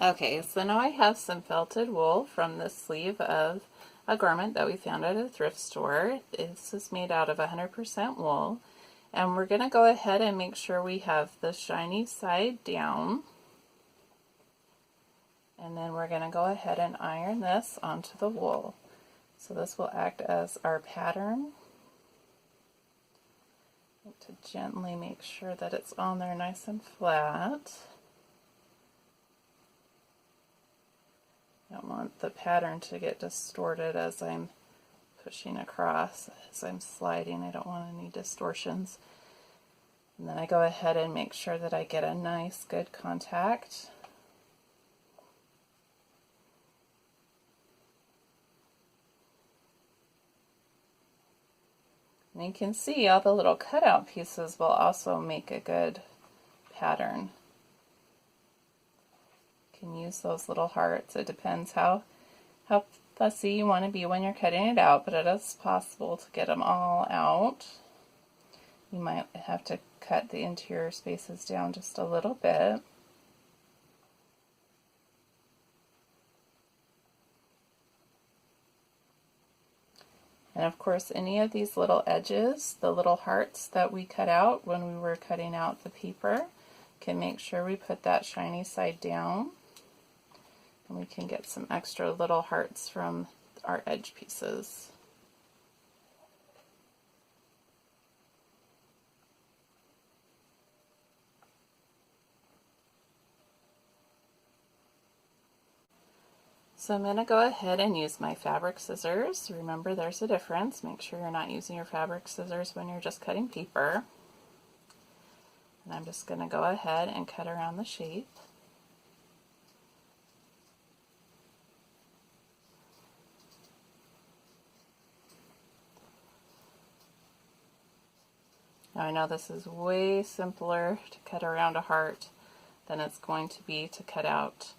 Okay, so now I have some felted wool from the sleeve of a garment that we found at a thrift store. This is made out of 100% wool, and we're going to go ahead and make sure we have the shiny side down, and then we're going to go ahead and iron this onto the wool. So this will act as our pattern. To gently make sure that it's on there nice and flat. I don't want the pattern to get distorted as I'm pushing across, as I'm sliding. I don't want any distortions. And then I go ahead and make sure that I get a nice good contact. And you can see all the little cutout pieces will also make a good pattern. Can use those little hearts. It depends how fussy you want to be when you're cutting it out, but it is possible to get them all out. You might have to cut the interior spaces down just a little bit. And of course, any of these little edges, the little hearts that we cut out when we were cutting out the paper, can make sure we put that shiny side down. And we can get some extra little hearts from our edge pieces. So I'm going to go ahead and use my fabric scissors. Remember, there's a difference. Make sure you're not using your fabric scissors when you're just cutting paper. And I'm just going to go ahead and cut around the shape. Now I know this is way simpler to cut around a heart than it's going to be to cut out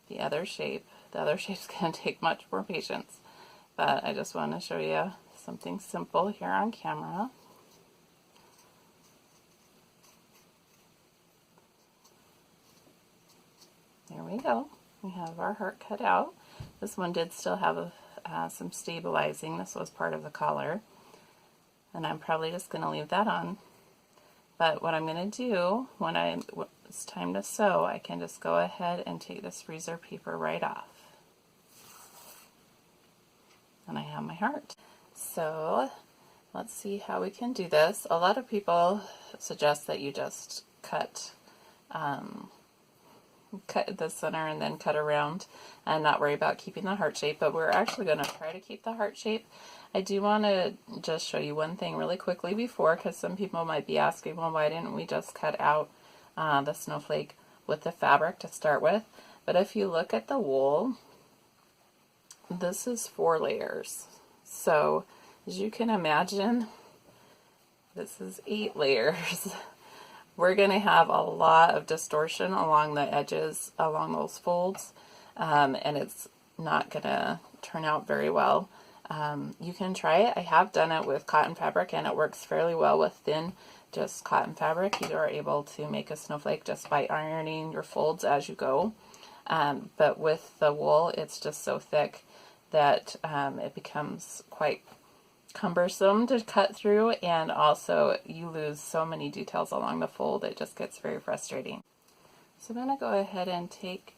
the other shape. The other shape's going to take much more patience, but I just want to show you something simple here on camera. There we go. We have our heart cut out. This one did still have some stabilizing. This was part of the collar. And I'm probably just going to leave that on. But what I'm going to do when it's time to sew, I can just go ahead and take this freezer paper right off. And I have my heart. So let's see how we can do this. A lot of people suggest that you just cut the center and then cut around and not worry about keeping the heart shape, but we're actually going to try to keep the heart shape. I do want to just show you one thing really quickly before, because some people might be asking, well, why didn't we just cut out the snowflake with the fabric to start with? But if you look at the wool, this is 4 layers. So as you can imagine, this is 8 layers. We're going to have a lot of distortion along the edges, along those folds, and it's not going to turn out very well. You can try it. I have done it with cotton fabric, and it works fairly well with thin, just cotton fabric. You are able to make a snowflake just by ironing your folds as you go. But with the wool, it's just so thick that it becomes quite cumbersome to cut through, and also you lose so many details along the fold. It just gets very frustrating. So I'm going to go ahead and take,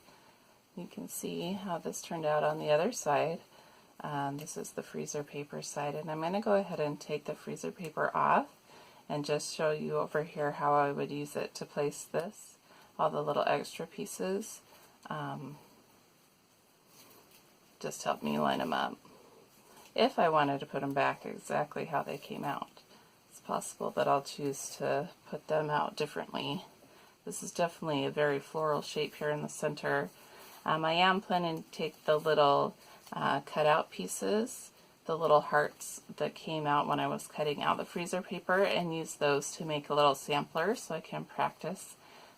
you can see how this turned out on the other side. This is the freezer paper side, and I'm going to go ahead and take the freezer paper off and just show you over here how I would use it to place this, all the little extra pieces. Just help me line them up. If I wanted to put them back exactly how they came out, it's possible that I'll choose to put them out differently. This is definitely a very floral shape here in the center. I am planning to take the little cutout pieces, the little hearts that came out when I was cutting out the freezer paper, and use those to make a little sampler so I can practice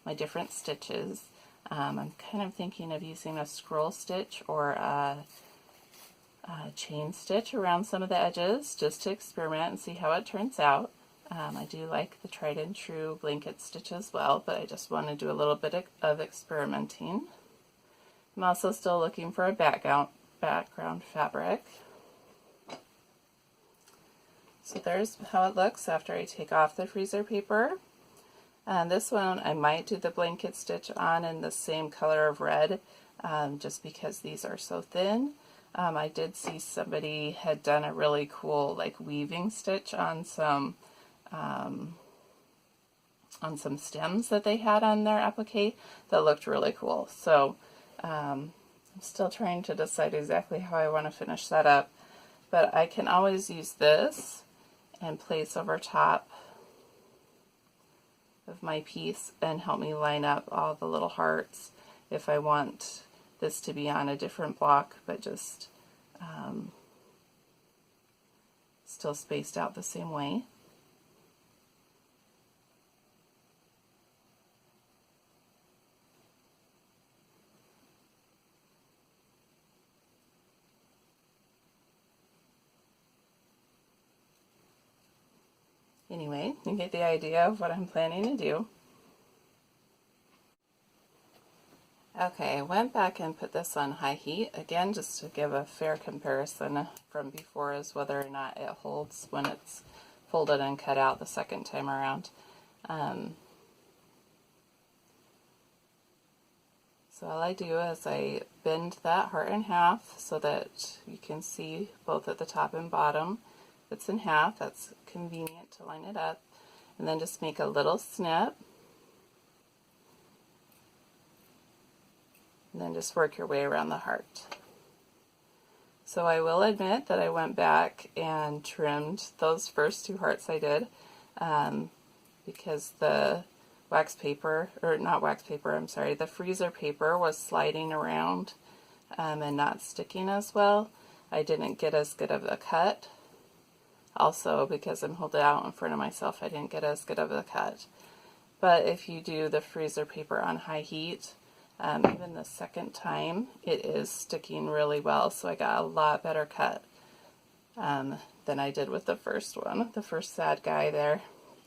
my different stitches. I'm kind of thinking of using a scroll stitch or a chain stitch around some of the edges just to experiment and see how it turns out. I do like the tried and true blanket stitch as well, but I just want to do a little bit of experimenting. I'm also still looking for a background fabric. So there's how it looks after I take off the freezer paper. This one I might do the blanket stitch on in the same color of red, just because these are so thin. I did see somebody had done a really cool like weaving stitch on some stems that they had on their applique that looked really cool. So I'm still trying to decide exactly how I want to finish that up, but I can always use this and place over top of my piece and help me line up all the little hearts if I want this to be on a different block, but just still spaced out the same way. Anyway, you get the idea of what I'm planning to do. Okay, I went back and put this on high heat, again just to give a fair comparison from before as whether or not it holds when it's folded and cut out the second time around. So all I do is I bend that heart in half so that you can see both at the top and bottom. It's in half, that's convenient to line it up, and then just make a little snip. And then just work your way around the heart. So I will admit that I went back and trimmed those first two hearts I did because the wax paper, or not wax paper, I'm sorry, the freezer paper was sliding around and not sticking as well. I didn't get as good of a cut. Also, because I'm holding it out in front of myself, I didn't get as good of a cut. But if you do the freezer paper on high heat, even the second time, it is sticking really well, so I got a lot better cut than I did with the first one, the first sad guy there.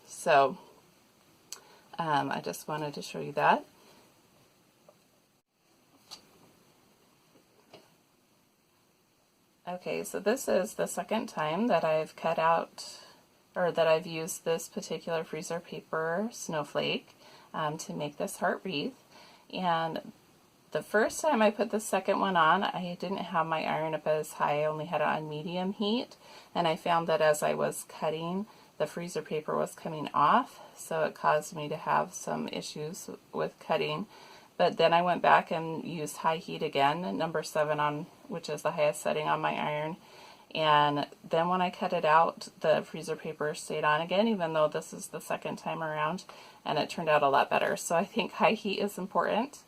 So I just wanted to show you that. Okay, so this is the second time that I've cut out, or that I've used this particular freezer paper snowflake to make this heart wreath. And the first time I put the second one on, I didn't have my iron up as high. I only had it on medium heat, and I found that as I was cutting, the freezer paper was coming off, so it caused me to have some issues with cutting. But then I went back and used high heat again, number 7 on, which is the highest setting on my iron. And then when I cut it out, the freezer paper stayed on again, even though this is the second time around, and it turned out a lot better. So I think high heat is important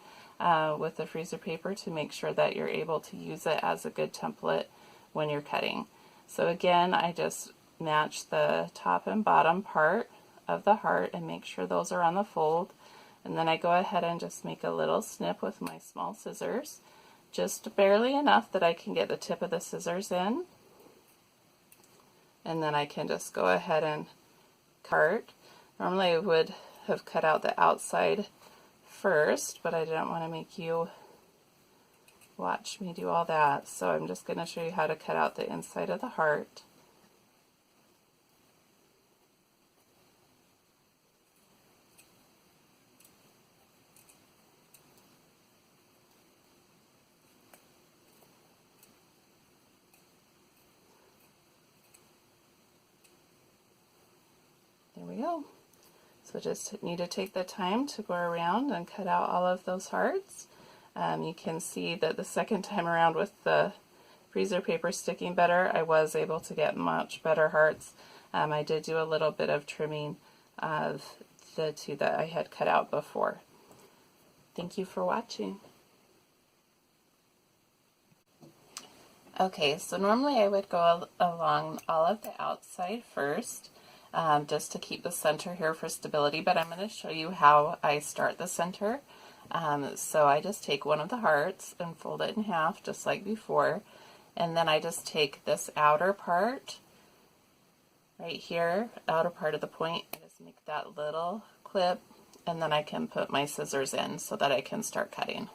with the freezer paper to make sure that you're able to use it as a good template when you're cutting. So again, I just match the top and bottom part of the heart and make sure those are on the fold. And then I go ahead and just make a little snip with my small scissors, just barely enough that I can get the tip of the scissors in. And then I can just go ahead and cut. Normally I would have cut out the outside first, but I didn't want to make you watch me do all that. So I'm just going to show you how to cut out the inside of the heart. There we go. So just need to take the time to go around and cut out all of those hearts. You can see that the second time around with the freezer paper sticking better, I was able to get much better hearts. I did do a little bit of trimming of the two that I had cut out before. Thank you for watching. Okay, so normally I would go along all of the outside first, just to keep the center here for stability, but I'm going to show you how I start the center. So I just take one of the hearts and fold it in half just like before, and then I just take this outer part right here, outer part of the point, I just make that little clip, and then I can put my scissors in so that I can start cutting.